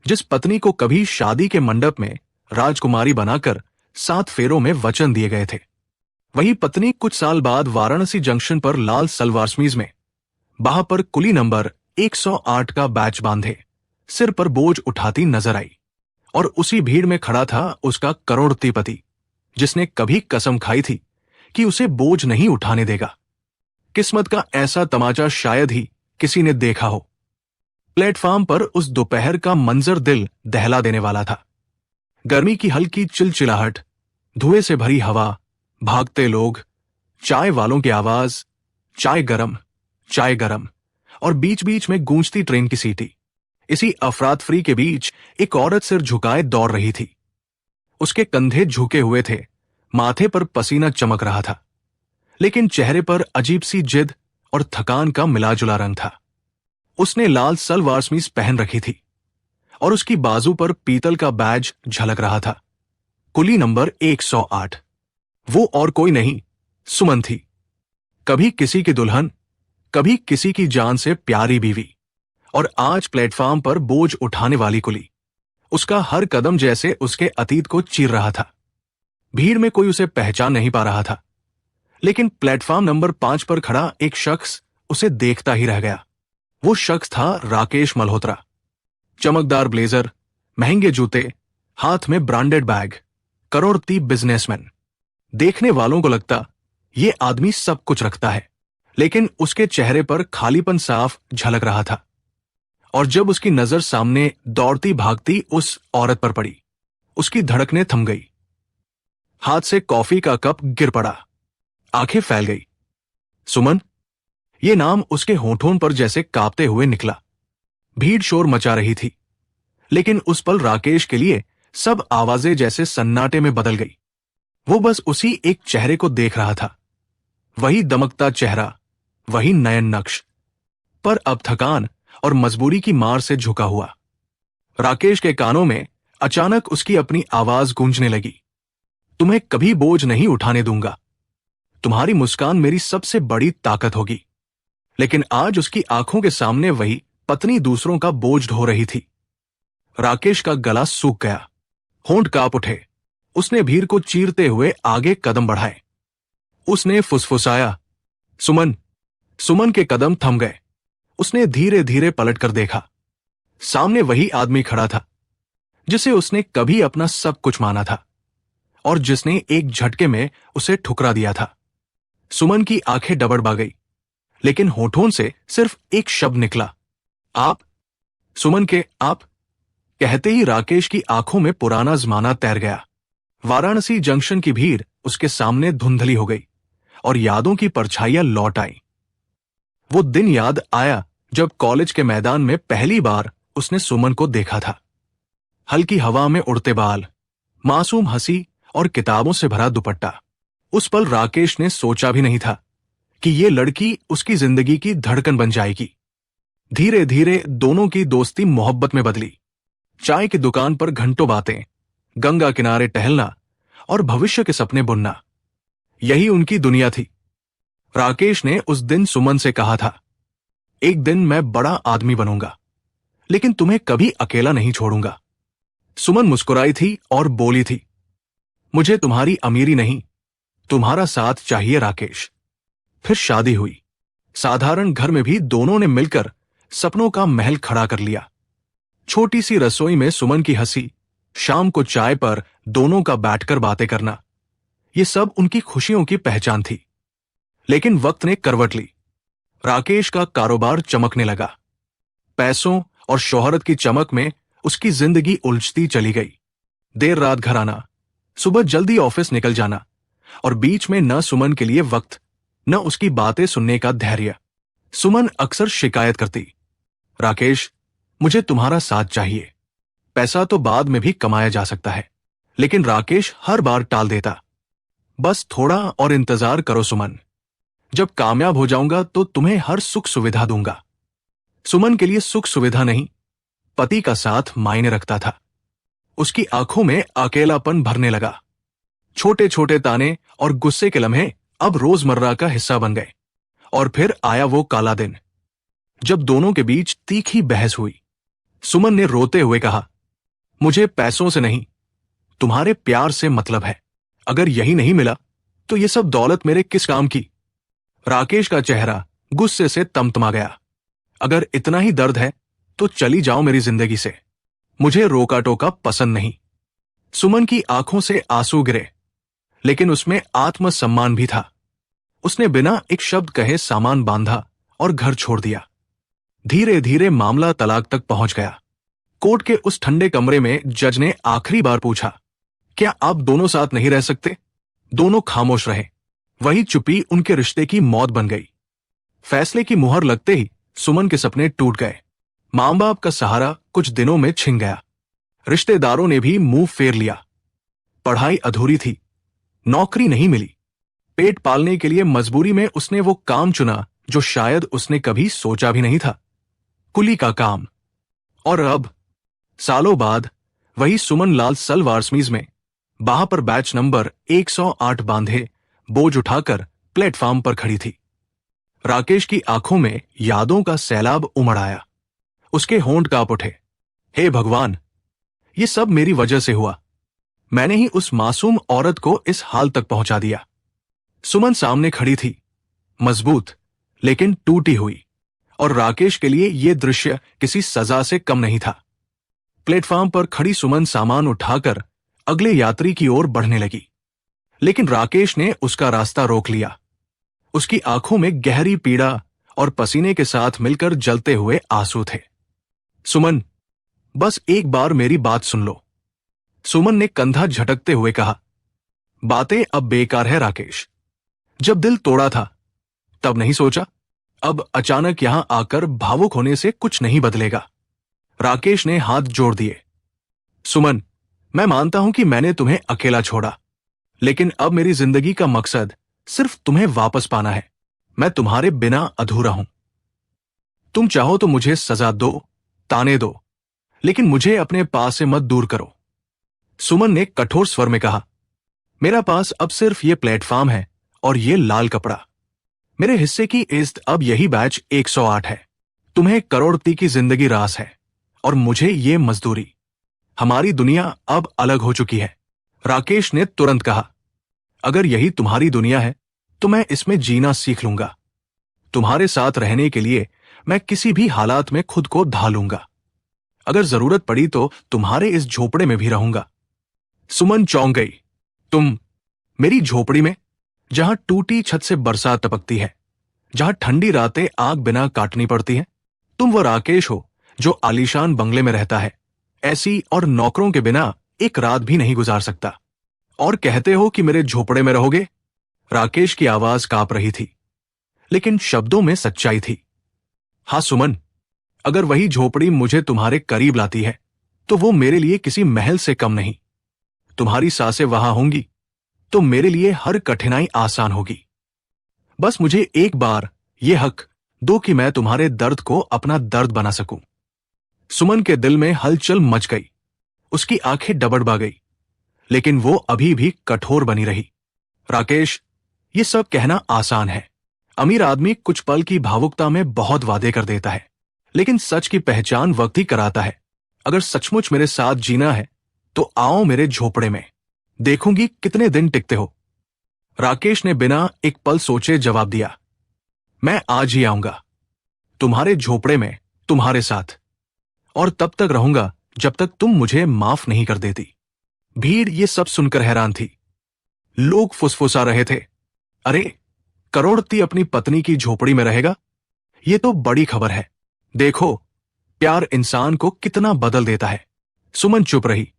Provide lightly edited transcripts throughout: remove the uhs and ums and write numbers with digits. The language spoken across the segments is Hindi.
जिस पत्नी को कभी शादी के मंडप में राजकुमारी बनाकर 7 फेरों में वचन दिए गए थे, वही पत्नी कुछ साल बाद वाराणसी जंक्शन पर लाल सलवार कमीज में बाह पर कुली नंबर 108 का बैच बांधे सिर पर बोझ उठाती नजर आई। और उसी भीड़ में खड़ा था उसका करोड़पति पति, जिसने कभी कसम खाई थी कि उसे बोझ नहीं उठाने देगा। किस्मत का ऐसा तमाचा शायद ही किसी ने देखा हो। प्लेटफार्म पर उस दोपहर का मंजर दिल दहला देने वाला था। गर्मी की हल्की चिलचिलाहट, धुएं से भरी हवा, भागते लोग, चाय वालों की आवाज, चाय गरम, और बीच बीच में गूंजती ट्रेन की सीटी। इसी अफरातफरी के बीच एक औरत सिर झुकाए दौड़ रही थी। उसके कंधे झुके हुए थे, माथे पर पसीना चमक रहा था, लेकिन चेहरे पर अजीब सी जिद और थकान का मिलाजुला रंग था। उसने लाल सलवार कमीज पहन रखी थी और उसकी बाजू पर पीतल का बैज झलक रहा था, कुली नंबर 108। वो और कोई नहीं, सुमन थी। कभी किसी की दुल्हन, कभी किसी की जान से प्यारी बीवी, और आज प्लेटफार्म पर बोझ उठाने वाली कुली। उसका हर कदम जैसे उसके अतीत को चीर रहा था। भीड़ में कोई उसे पहचान नहीं पा रहा था, लेकिन प्लेटफार्म नंबर 5 पर खड़ा एक शख्स उसे देखता ही रह गया। वो शख्स था राकेश मल्होत्रा। चमकदार ब्लेजर, महंगे जूते, हाथ में ब्रांडेड बैग, करोड़पति बिजनेसमैन। देखने वालों को लगता ये आदमी सब कुछ रखता है, लेकिन उसके चेहरे पर खालीपन साफ झलक रहा था। और जब उसकी नजर सामने दौड़ती भागती उस औरत पर पड़ी, उसकी धड़कनें थम गई। हाथ से कॉफी का कप गिर पड़ा, आंखें फैल गई। सुमन, ये नाम उसके होठों पर जैसे कांपते हुए निकला। भीड़ शोर मचा रही थी, लेकिन उस पल राकेश के लिए सब आवाजें जैसे सन्नाटे में बदल गई। वो बस उसी एक चेहरे को देख रहा था, वही दमकता चेहरा, वही नयन नक्श, पर अब थकान और मजबूरी की मार से झुका हुआ। राकेश के कानों में अचानक उसकी अपनी आवाज गूंजने लगी, तुम्हें कभी बोझ नहीं उठाने दूंगा। तुम्हारी मुस्कान मेरी सबसे बड़ी ताकत होगी। लेकिन आज उसकी आंखों के सामने वही पत्नी दूसरों का बोझ ढो रही थी। राकेश का गला सूख गया, होंठ कांप उठे। उसने भीड़ को चीरते हुए आगे कदम बढ़ाए। उसने फुसफुसाया, सुमन। सुमन के कदम थम गए। उसने धीरे धीरे पलटकर देखा। सामने वही आदमी खड़ा था जिसे उसने कभी अपना सब कुछ माना था और जिसने एक झटके में उसे ठुकरा दिया था। सुमन की आंखें डबडबा गई, लेकिन होठों से सिर्फ एक शब्द निकला, आप। सुमन के आप कहते ही राकेश की आंखों में पुराना जमाना तैर गया। वाराणसी जंक्शन की भीड़ उसके सामने धुंधली हो गई और यादों की परछाइयां लौट आई। वो दिन याद आया जब कॉलेज के मैदान में पहली बार उसने सुमन को देखा था। हल्की हवा में उड़ते बाल, मासूम हंसी और किताबों से भरा दुपट्टा। उस पल राकेश ने सोचा भी नहीं था कि ये लड़की उसकी जिंदगी की धड़कन बन जाएगी। धीरे धीरे दोनों की दोस्ती मोहब्बत में बदली। चाय की दुकान पर घंटों बातें, गंगा किनारे टहलना और भविष्य के सपने बुनना, यही उनकी दुनिया थी। राकेश ने उस दिन सुमन से कहा था, एक दिन मैं बड़ा आदमी बनूंगा, लेकिन तुम्हें कभी अकेला नहीं छोड़ूंगा। सुमन मुस्कुराई थी और बोली थी, मुझे तुम्हारी अमीरी नहीं, तुम्हारा साथ चाहिए राकेश। फिर शादी हुई। साधारण घर में भी दोनों ने मिलकर सपनों का महल खड़ा कर लिया। छोटी सी रसोई में सुमन की हंसी, शाम को चाय पर दोनों का बैठकर बातें करना, ये सब उनकी खुशियों की पहचान थी। लेकिन वक्त ने करवट ली। राकेश का कारोबार चमकने लगा। पैसों और शोहरत की चमक में उसकी जिंदगी उलझती चली गई। देर रात घर आना, सुबह जल्दी ऑफिस निकल जाना, और बीच में न सुमन के लिए वक्त, न उसकी बातें सुनने का धैर्य। सुमन अक्सर शिकायत करती, राकेश, मुझे तुम्हारा साथ चाहिए। पैसा तो बाद में भी कमाया जा सकता है। लेकिन राकेश हर बार टाल देता, बस थोड़ा और इंतजार करो सुमन, जब कामयाब हो जाऊंगा तो तुम्हें हर सुख सुविधा दूंगा। सुमन के लिए सुख सुविधा नहीं, पति का साथ मायने रखता था। उसकी आंखों में अकेलापन भरने लगा। छोटे छोटे ताने और गुस्से के लम्हे अब रोजमर्रा का हिस्सा बन गए। और फिर आया वो काला दिन, जब दोनों के बीच तीखी बहस हुई। सुमन ने रोते हुए कहा, मुझे पैसों से नहीं, तुम्हारे प्यार से मतलब है। अगर यही नहीं मिला तो ये सब दौलत मेरे किस काम की? राकेश का चेहरा गुस्से से तमतमा गया। अगर इतना ही दर्द है तो चली जाओ मेरी जिंदगी से, मुझे रोका टोका पसंद नहीं। सुमन की आंखों से आंसू गिरे, लेकिन उसमें आत्मसम्मान भी था। उसने बिना एक शब्द कहे सामान बांधा और घर छोड़ दिया। धीरे धीरे मामला तलाक तक पहुंच गया। कोर्ट के उस ठंडे कमरे में जज ने आखिरी बार पूछा, क्या आप दोनों साथ नहीं रह सकते? दोनों खामोश रहे। वही चुप्पी उनके रिश्ते की मौत बन गई। फैसले की मुहर लगते ही सुमन के सपने टूट गए। मां बाप का सहारा कुछ दिनों में छिन गया। रिश्तेदारों ने भी मुंह फेर लिया। पढ़ाई अधूरी थी, नौकरी नहीं मिली। पेट पालने के लिए मजबूरी में उसने वो काम चुना जो शायद उसने कभी सोचा भी नहीं था, कुली का काम। और अब सालों बाद वही सुमन लाल सलवार स्मीज में बाह पर बैच नंबर 108 बांधे बोझ उठाकर प्लेटफॉर्म पर खड़ी थी। राकेश की आंखों में यादों का सैलाब उमड़ आया। उसके होंठ कांप उठे। हे भगवान, ये सब मेरी वजह से हुआ। मैंने ही उस मासूम औरत को इस हाल तक पहुंचा दिया। सुमन सामने खड़ी थी, मजबूत लेकिन टूटी हुई, और राकेश के लिए यह दृश्य किसी सजा से कम नहीं था। प्लेटफॉर्म पर खड़ी सुमन सामान उठाकर अगले यात्री की ओर बढ़ने लगी, लेकिन राकेश ने उसका रास्ता रोक लिया। उसकी आंखों में गहरी पीड़ा और पसीने के साथ मिलकर जलते हुए आंसू थे। सुमन, बस एक बार मेरी बात सुन लो। सुमन ने कंधा झटकते हुए कहा। बातें अब बेकार है राकेश। जब दिल तोड़ा था तब नहीं सोचा, अब अचानक यहां आकर भावुक होने से कुछ नहीं बदलेगा। राकेश ने हाथ जोड़ दिए। सुमन, मैं मानता हूं कि मैंने तुम्हें अकेला छोड़ा, लेकिन अब मेरी जिंदगी का मकसद सिर्फ तुम्हें वापस पाना है। मैं तुम्हारे बिना अधूरा हूं। तुम चाहो तो मुझे सजा दो, ताने दो, लेकिन मुझे अपने पास से मत दूर करो। सुमन ने कठोर स्वर में कहा। मेरा पास अब सिर्फ ये प्लेटफॉर्म है और ये लाल कपड़ा। मेरे हिस्से की इज्जत अब यही बैच 108 है। तुम्हें करोड़पति की जिंदगी रास है और मुझे ये मजदूरी। हमारी दुनिया अब अलग हो चुकी है। राकेश ने तुरंत कहा। अगर यही तुम्हारी दुनिया है तो मैं इसमें जीना सीख लूंगा। तुम्हारे साथ रहने के लिए मैं किसी भी हालात में खुद को ढालूंगा। अगर जरूरत पड़ी तो तुम्हारे इस झोपड़े में भी रहूंगा। सुमन चौंक गई। तुम मेरी झोपड़ी में, जहां टूटी छत से बरसात टपकती है, जहां ठंडी रातें आग बिना काटनी पड़ती हैं? तुम वो राकेश हो जो आलीशान बंगले में रहता है, ऐसी और नौकरों के बिना एक रात भी नहीं गुजार सकता, और कहते हो कि मेरे झोपड़े में रहोगे? राकेश की आवाज कांप रही थी, लेकिन शब्दों में सच्चाई थी। हाँ सुमन, अगर वही झोपड़ी मुझे तुम्हारे करीब लाती है तो वो मेरे लिए किसी महल से कम नहीं। तुम्हारी सांसें वहां होंगी तो मेरे लिए हर कठिनाई आसान होगी। बस मुझे एक बार ये हक दो कि मैं तुम्हारे दर्द को अपना दर्द बना सकूं। सुमन के दिल में हलचल मच गई। उसकी आंखें डबडबा गई, लेकिन वो अभी भी कठोर बनी रही। राकेश, ये सब कहना आसान है। अमीर आदमी कुछ पल की भावुकता में बहुत वादे कर देता है, लेकिन सच की पहचान वक्त ही कराता है। अगर सचमुच मेरे साथ जीना है तो आओ मेरे झोपड़े में, देखूंगी कितने दिन टिकते हो। राकेश ने बिना एक पल सोचे जवाब दिया। मैं आज ही आऊंगा, तुम्हारे झोपड़े में, तुम्हारे साथ, और तब तक रहूंगा जब तक तुम मुझे माफ नहीं कर देती। भीड़ ये सब सुनकर हैरान थी। लोग फुसफुसा रहे थे, अरे, करोड़पति अपनी पत्नी की झोपड़ी में रहेगा? ये तो बड़ी खबर है। देखो, प्यार इंसान को कितना बदल देता है। सुमन चुप रही।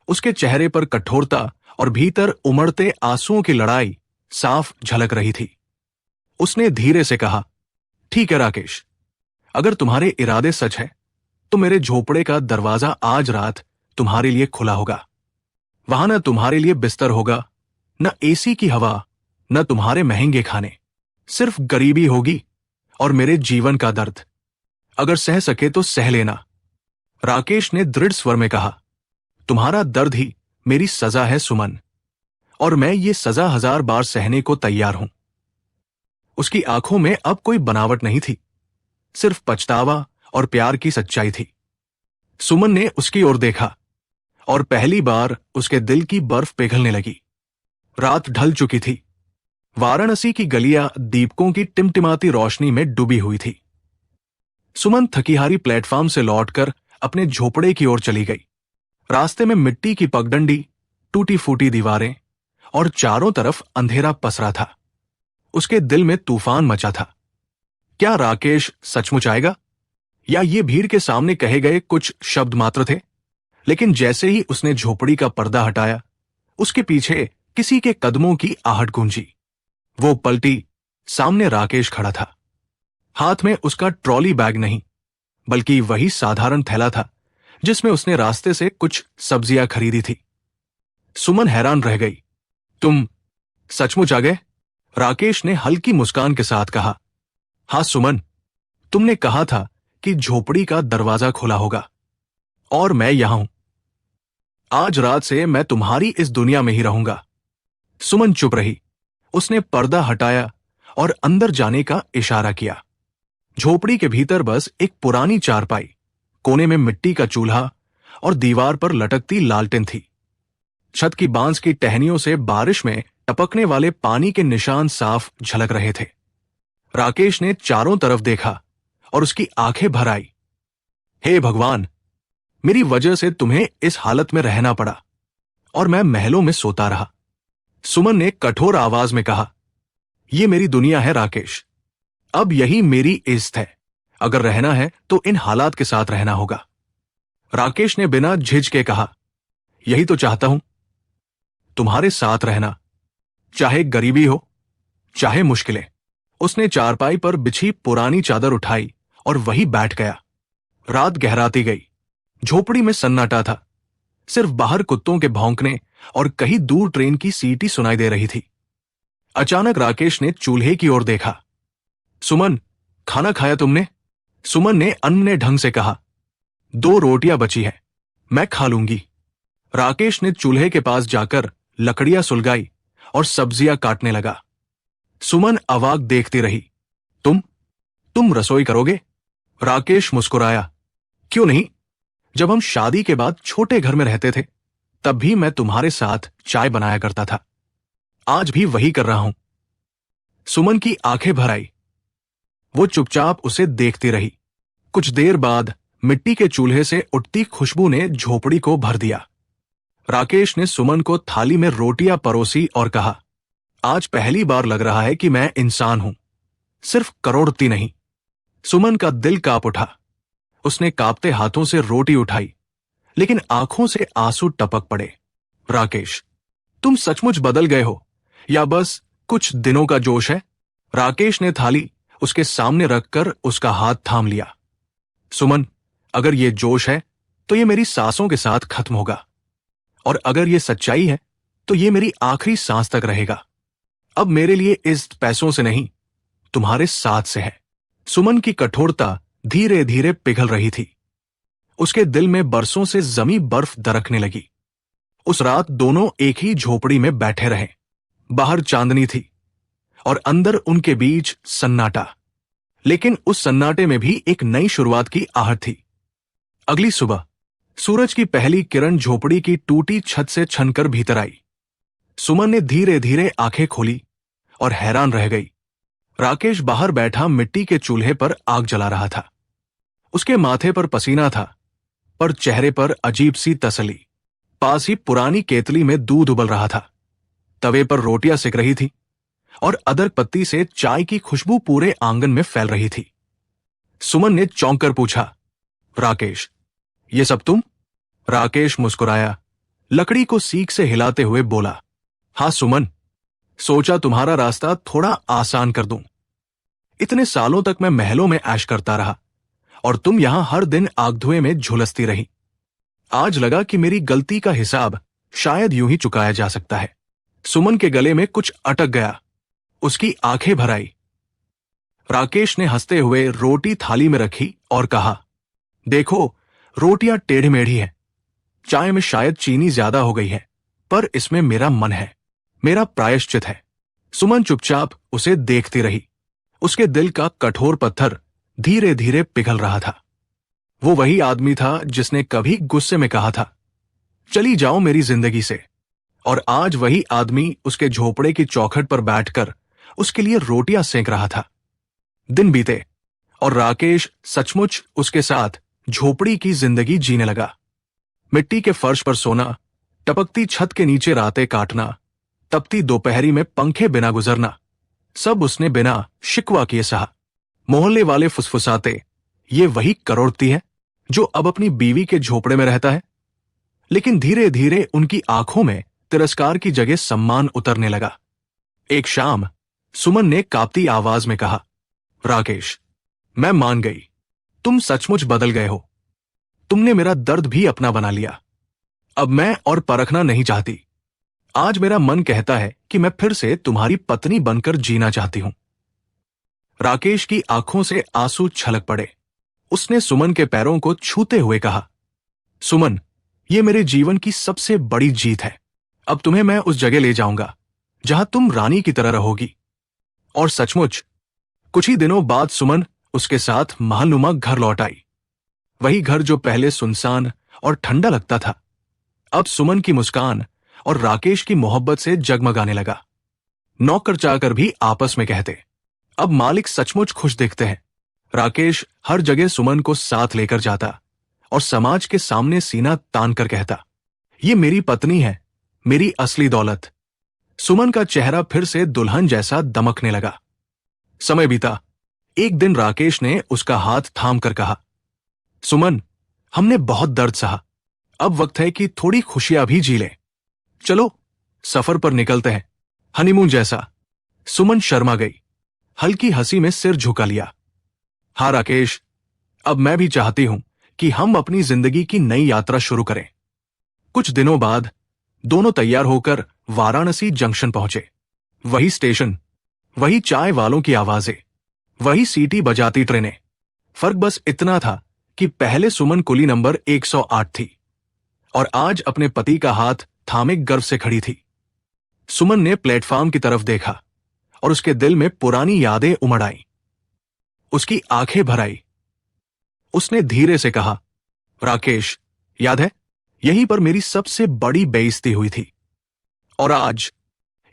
उसके चेहरे पर कठोरता और भीतर उमड़ते आंसुओं की लड़ाई साफ झलक रही थी। उसने धीरे से कहा, ठीक है राकेश, अगर तुम्हारे इरादे सच है तो मेरे झोपड़े का दरवाजा आज रात तुम्हारे लिए खुला होगा। वहां न तुम्हारे लिए बिस्तर होगा, न एसी की हवा, न तुम्हारे महंगे खाने, सिर्फ गरीबी होगी और मेरे जीवन का दर्द। अगर सह सके तो सह लेना। राकेश ने दृढ़ स्वर में कहा, तुम्हारा दर्द ही मेरी सजा है सुमन, और मैं ये सजा 1000 बार सहने को तैयार हूं। उसकी आंखों में अब कोई बनावट नहीं थी, सिर्फ पछतावा और प्यार की सच्चाई थी। सुमन ने उसकी ओर देखा और पहली बार उसके दिल की बर्फ पिघलने लगी। रात ढल चुकी थी। वाराणसी की गलियां दीपकों की टिमटिमाती रोशनी में डूबी हुई थी। सुमन थकीहारी प्लेटफॉर्म से लौटकर अपने झोपड़े की ओर चली गई। रास्ते में मिट्टी की पगडंडी, टूटी फूटी दीवारें और चारों तरफ अंधेरा पसरा था। उसके दिल में तूफान मचा था। क्या राकेश सचमुच आएगा, या ये भीड़ के सामने कहे गए कुछ शब्द मात्र थे? लेकिन जैसे ही उसने झोपड़ी का पर्दा हटाया, उसके पीछे किसी के कदमों की आहट गूंजी। वो पलटी, सामने राकेश खड़ा था। हाथ में उसका ट्रॉली बैग नहीं, बल्कि वही साधारण थैला था जिसमें उसने रास्ते से कुछ सब्जियां खरीदी थी। सुमन हैरान रह गई। तुम सचमुच आ गए? राकेश ने हल्की मुस्कान के साथ कहा। हाँ सुमन, तुमने कहा था कि झोपड़ी का दरवाजा खुला होगा, और मैं यहां हूं। आज रात से मैं तुम्हारी इस दुनिया में ही रहूंगा। सुमन चुप रही। उसने पर्दा हटाया और अंदर जाने का इशारा किया। झोपड़ी के भीतर बस एक पुरानी चारपाई, कोने में मिट्टी का चूल्हा और दीवार पर लटकती लालटेन थी। छत की बांस की टहनियों से बारिश में टपकने वाले पानी के निशान साफ झलक रहे थे। राकेश ने चारों तरफ देखा और उसकी आंखें भर आई। हे भगवान, मेरी वजह से तुम्हें इस हालत में रहना पड़ा और मैं महलों में सोता रहा। सुमन ने कठोर आवाज में कहा, यह मेरी दुनिया है राकेश। अब यही मेरी इज्जत है। अगर रहना है तो इन हालात के साथ रहना होगा। राकेश ने बिना झिझके कहा, यही तो चाहता हूं, तुम्हारे साथ रहना, चाहे गरीबी हो, चाहे मुश्किलें। उसने चारपाई पर बिछी पुरानी चादर उठाई और वहीं बैठ गया। रात गहराती गई। झोपड़ी में सन्नाटा था। सिर्फ बाहर कुत्तों के भौंकने और कहीं दूर ट्रेन की सीटी सुनाई दे रही थी। अचानक राकेश ने चूल्हे की ओर देखा। सुमन, खाना खाया तुमने? सुमन ने अन्य ढंग से कहा, 2 रोटियां बची हैं, मैं खा लूंगी। राकेश ने चूल्हे के पास जाकर लकड़ियां सुलगाई और सब्जियां काटने लगा। सुमन अवाक देखती रही। तुम रसोई करोगे? राकेश मुस्कुराया। क्यों नहीं? जब हम शादी के बाद छोटे घर में रहते थे, तब भी मैं तुम्हारे साथ चाय बनाया करता था। आज भी वही कर रहा हूं। सुमन की आंखें भर आई। वो चुपचाप उसे देखती रही। कुछ देर बाद मिट्टी के चूल्हे से उठती खुशबू ने झोपड़ी को भर दिया। राकेश ने सुमन को थाली में रोटियां परोसी और कहा, आज पहली बार लग रहा है कि मैं इंसान हूं, सिर्फ करोड़ती नहीं। सुमन का दिल कांप उठा। उसने कांपते हाथों से रोटी उठाई, लेकिन आंखों से आंसू टपक पड़े। राकेश, तुम सचमुच बदल गए हो, या बस कुछ दिनों का जोश है? राकेश ने थाली उसके सामने रखकर उसका हाथ थाम लिया। सुमन, अगर ये जोश है तो ये मेरी सांसों के साथ खत्म होगा, और अगर ये सच्चाई है तो ये मेरी आखिरी सांस तक रहेगा। अब मेरे लिए इस पैसों से नहीं, तुम्हारे साथ से है। सुमन की कठोरता धीरे धीरे पिघल रही थी। उसके दिल में बरसों से जमी बर्फ दरकने लगी। उस रात दोनों एक ही झोपड़ी में बैठे रहे। बाहर चांदनी थी और अंदर उनके बीच सन्नाटा। लेकिन उस सन्नाटे में भी एक नई शुरुआत की आहट थी। अगली सुबह सूरज की पहली किरण झोपड़ी की टूटी छत से छनकर भीतर आई। सुमन ने धीरे धीरे आंखें खोली और हैरान रह गई। राकेश बाहर बैठा मिट्टी के चूल्हे पर आग जला रहा था। उसके माथे पर पसीना था, पर चेहरे पर अजीब सी तसल्ली। पास ही पुरानी केतली में दूध उबल रहा था। तवे पर रोटियां सिक रही थी और अदरक पत्ती से चाय की खुशबू पूरे आंगन में फैल रही थी। सुमन ने चौंक कर पूछा, राकेश, ये सब तुम? राकेश मुस्कुराया, लकड़ी को सीख से हिलाते हुए बोला, हाँ सुमन, सोचा तुम्हारा रास्ता थोड़ा आसान कर दूं। इतने सालों तक मैं महलों में ऐश करता रहा और तुम यहां हर दिन आग धुएं में झुलसती रही। आज लगा कि मेरी गलती का हिसाब शायद यूं ही चुकाया जा सकता है। सुमन के गले में कुछ अटक गया। उसकी आंखें भर आई। राकेश ने हंसते हुए रोटी थाली में रखी और कहा, देखो, रोटियां टेढ़ी मेढ़ी हैं। चाय में शायद चीनी ज्यादा हो गई है, पर इसमें मेरा मन है, मेरा प्रायश्चित है। सुमन चुपचाप उसे देखती रही। उसके दिल का कठोर पत्थर धीरे धीरे पिघल रहा था। वो वही आदमी था जिसने कभी गुस्से में कहा था, चली जाओ मेरी जिंदगी से। और आज वही आदमी उसके झोपड़े की चौखट पर बैठकर उसके लिए रोटियां सेंक रहा था। दिन बीते और राकेश सचमुच उसके साथ झोपड़ी की जिंदगी जीने लगा। मिट्टी के फर्श पर सोना, टपकती छत के नीचे रातें काटना, तपती दोपहरी में पंखे बिना गुजरना, सब उसने बिना शिकवा किए सहा। मोहल्ले वाले फुसफुसाते, ये वही करोड़पति है जो अब अपनी बीवी के झोपड़े में रहता है। लेकिन धीरे धीरे उनकी आंखों में तिरस्कार की जगह सम्मान उतरने लगा। एक शाम सुमन ने कांपती आवाज में कहा, राकेश, मैं मान गई, तुम सचमुच बदल गए हो। तुमने मेरा दर्द भी अपना बना लिया। अब मैं और परखना नहीं चाहती। आज मेरा मन कहता है कि मैं फिर से तुम्हारी पत्नी बनकर जीना चाहती हूं। राकेश की आंखों से आंसू छलक पड़े। उसने सुमन के पैरों को छूते हुए कहा, सुमन, ये मेरे जीवन की सबसे बड़ी जीत है। अब तुम्हें मैं उस जगह ले जाऊंगा जहां तुम रानी की तरह रहोगी। और सचमुच कुछ ही दिनों बाद सुमन उसके साथ महलनुमा घर लौट आई। वही घर जो पहले सुनसान और ठंडा लगता था, अब सुमन की मुस्कान और राकेश की मोहब्बत से जगमगाने लगा। नौकर चाकर भी आपस में कहते, अब मालिक सचमुच खुश दिखते हैं। राकेश हर जगह सुमन को साथ लेकर जाता और समाज के सामने सीना तान कर कहता, ये मेरी पत्नी है, मेरी असली दौलत। सुमन का चेहरा फिर से दुल्हन जैसा दमकने लगा। समय बीता। एक दिन राकेश ने उसका हाथ थाम कर कहा, सुमन, हमने बहुत दर्द सहा, अब वक्त है कि थोड़ी खुशियां भी जी लें। चलो सफर पर निकलते हैं, हनीमून जैसा। सुमन शर्मा गई, हल्की हंसी में सिर झुका लिया। हाँ राकेश, अब मैं भी चाहती हूं कि हम अपनी जिंदगी की नई यात्रा शुरू करें। कुछ दिनों बाद दोनों तैयार होकर वाराणसी जंक्शन पहुंचे। वही स्टेशन, वही चाय वालों की आवाजें, वही सीटी बजाती ट्रेनें। फर्क बस इतना था कि पहले सुमन कुली नंबर 108 थी और आज अपने पति का हाथ थामे गर्व से खड़ी थी। सुमन ने प्लेटफॉर्म की तरफ देखा और उसके दिल में पुरानी यादें उमड़ आईं। उसकी आंखें भर आई। उसने धीरे से कहा, राकेश, याद है, यहीं पर मेरी सबसे बड़ी बेइज्जती हुई थी और आज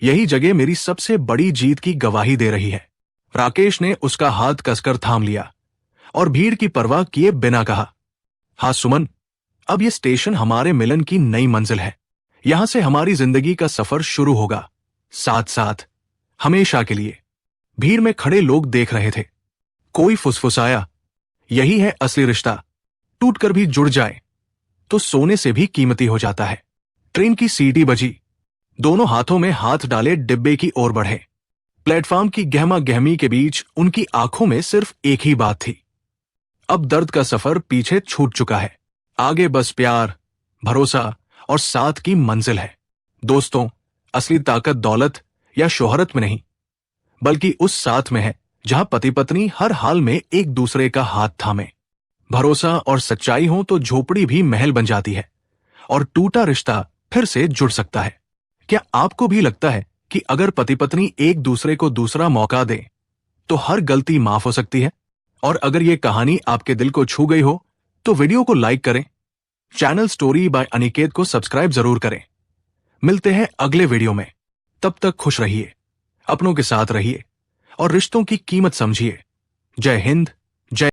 यही जगह मेरी सबसे बड़ी जीत की गवाही दे रही है। राकेश ने उसका हाथ कसकर थाम लिया और भीड़ की परवाह किए बिना कहा, हाँ सुमन, अब यह स्टेशन हमारे मिलन की नई मंजिल है। यहां से हमारी जिंदगी का सफर शुरू होगा, साथ साथ, हमेशा के लिए। भीड़ में खड़े लोग देख रहे थे। कोई फुसफुसाया, यही है असली रिश्ता, टूटकर भी जुड़ जाए तो सोने से भी कीमती हो जाता है। ट्रेन की सीटी बजी। दोनों हाथों में हाथ डाले डिब्बे की ओर बढ़े। प्लेटफॉर्म की गहमा गहमी के बीच उनकी आंखों में सिर्फ एक ही बात थी, अब दर्द का सफर पीछे छूट चुका है। आगे बस प्यार, भरोसा और साथ की मंजिल है। दोस्तों, असली ताकत दौलत या शोहरत में नहीं, बल्कि उस साथ में है जहां पति पत्नी हर हाल में एक दूसरे का हाथ थामे। भरोसा और सच्चाई हो तो झोपड़ी भी महल बन जाती है और टूटा रिश्ता फिर से जुड़ सकता है। क्या आपको भी लगता है कि अगर पति पत्नी एक दूसरे को दूसरा मौका दे तो हर गलती माफ हो सकती है? और अगर ये कहानी आपके दिल को छू गई हो तो वीडियो को लाइक करें, चैनल स्टोरी बाय अनिकेत को सब्सक्राइब जरूर करें। मिलते हैं अगले वीडियो में। तब तक खुश रहिए, अपनों के साथ रहिए और रिश्तों की कीमत समझिए। जय हिंद,